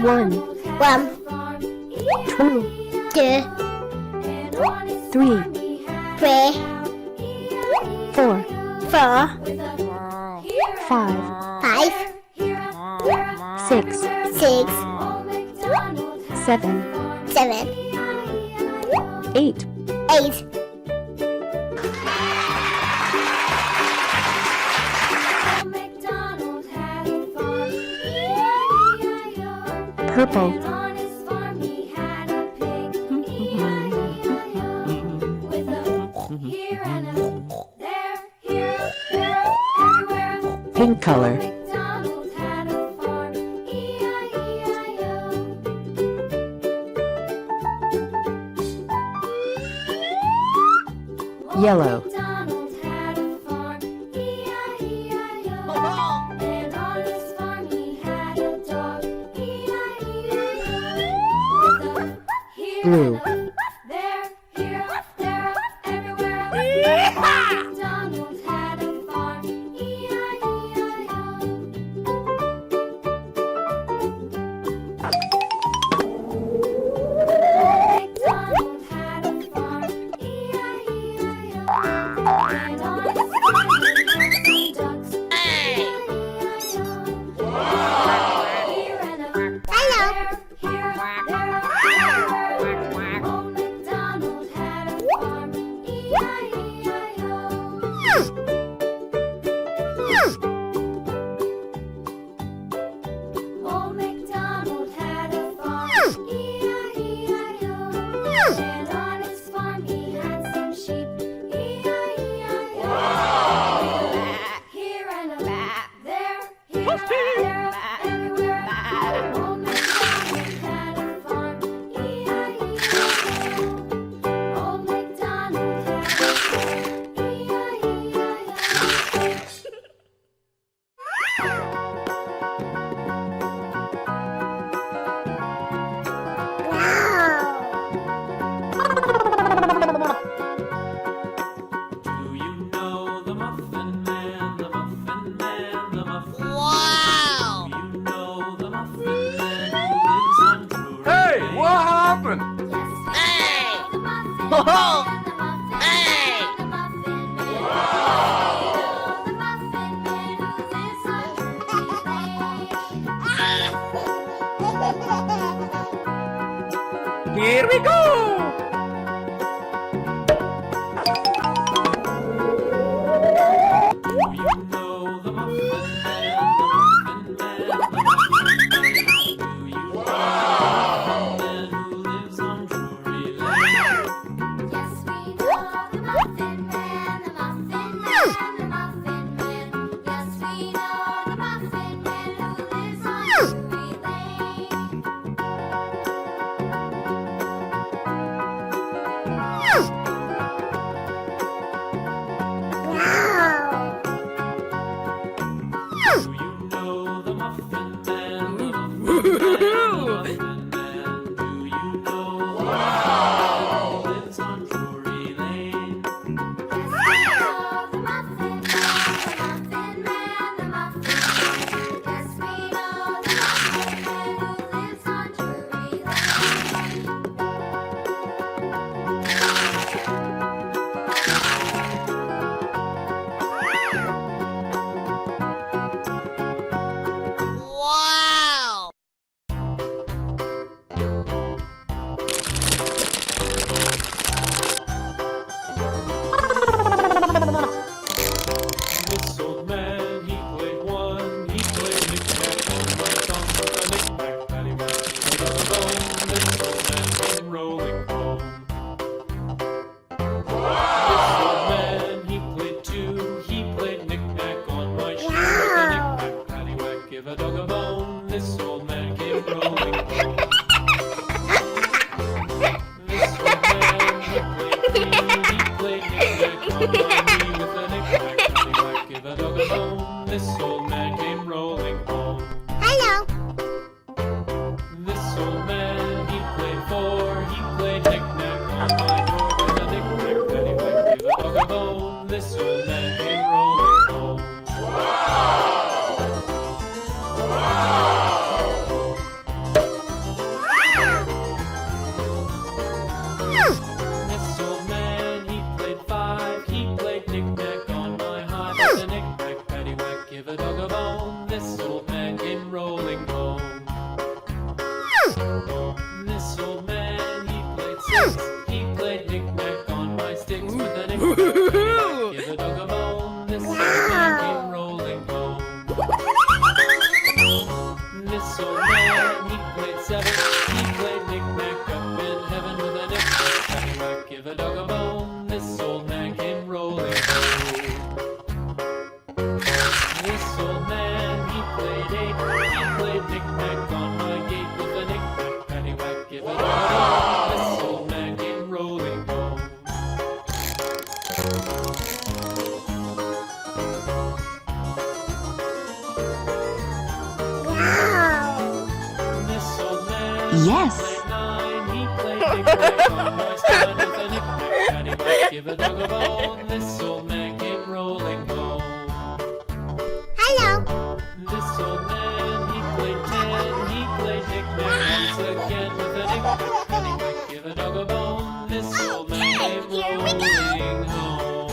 One, One, two, two, three, three, four, four, five, five, six, six, seven, seven, 8. 8. Purple. Pink color. Yellow. Blue. Here we go! Yes. He played knick-knack on my side with a knick-knack, paddywhack, give a dog a bone. This old man came rolling home. Hello. This old man, he played 10. He played knick-knack once again with a knick-knack, paddywhack, give a dog a bone. This old man came here we go. rolling home.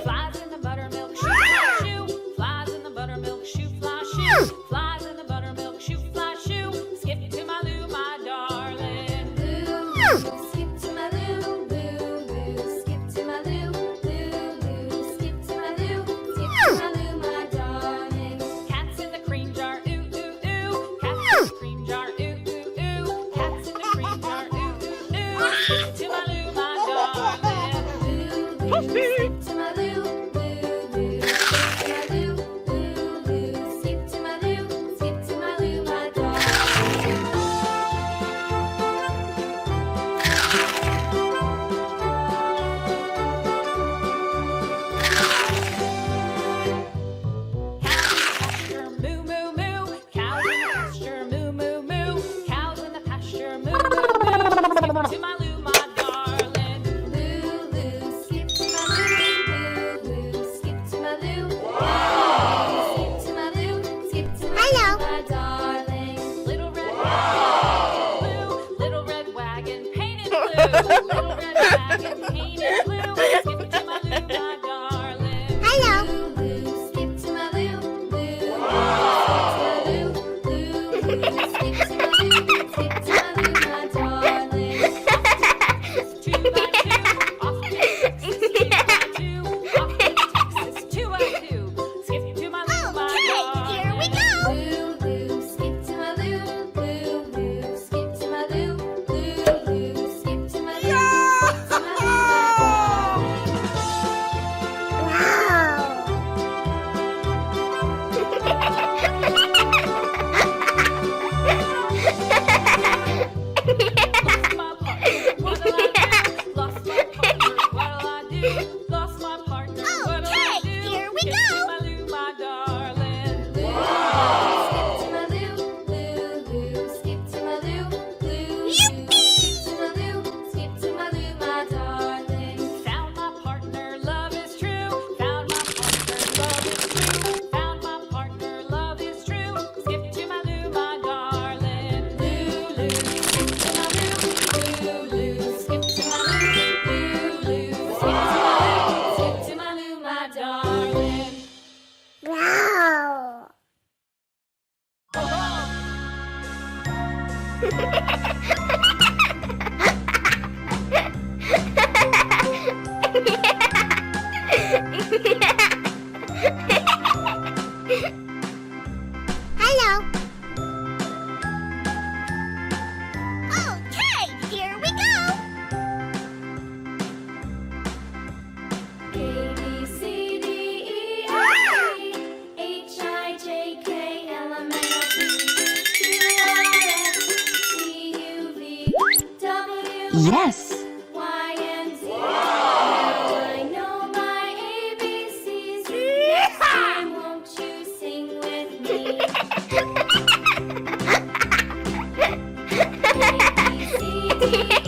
Flies in the buttermilk shoe, fly shoe. Flies in the buttermilk shoe, fly shoe. Flies in the buttermilk shoe, fly shoe. Skip to my Lou, my darling. Lou, skip to my Lou, Lou, Lou. Skip to my Lou, Lou, Lou. Skip to my Lou, skip to my Lou, my darling. Cats in the cream jar, ooh, ooh, ooh. Cats in the cream jar, ooh, ooh, ooh. Cats in the cream jar, ooh, ooh, ooh. Skip to my Lou, my darling. Lou, Lou, skip to my Lou. To my Lou, my darling. Lou, Lou, skip to my Lou, Lou, Lou, skip to my Lou. Skip to my Lou, skip to my Hello. Lou, my darling. Little red wagon, blue, little red wagon painted blue, little red wagon painted blue. Skip to my Lou, my darling. Hello. Lou, Lou, skip to my Lou, Lou, skip to my Lou, Lou, Lou, skip to my Lou, skip to my Lou, my darling. 2 by 2, off to Texas. 3 by 2, off to Texas. 2 by 2, skip to my Lou, my Okay, here we darling. go. Lou, Lou, skip to my Lou, Lou, Lou, skip to my Lou, Lou, Lou, skip to my Lou, skip to my Lou, my Wow. Lost my partner, what'll I do? Lost my partner, what'll I do? Okay, here we Skip go. to my Lou, my darling. Lou, skip to my Lou, Lou, Lou, skip to my Lou, Lou, Lou, skip to my Lou, skip to my Lou, my darling. Found my partner, love is true. Found my partner, love is true. Found my partner, love is true. Skip to my Lou, my darling. Lou, Lou, skip to my Lou, Lou, Lou, skip to my Lou, Lou, Lou, skip to my Lou, my darling. Wow. Hello. Okay, here we go. A B C D E F G H I J K L M N O P Q R S T U V W Yes. Y and Z. Now I know my ABCs. Next time, won't you sing with me? A B C D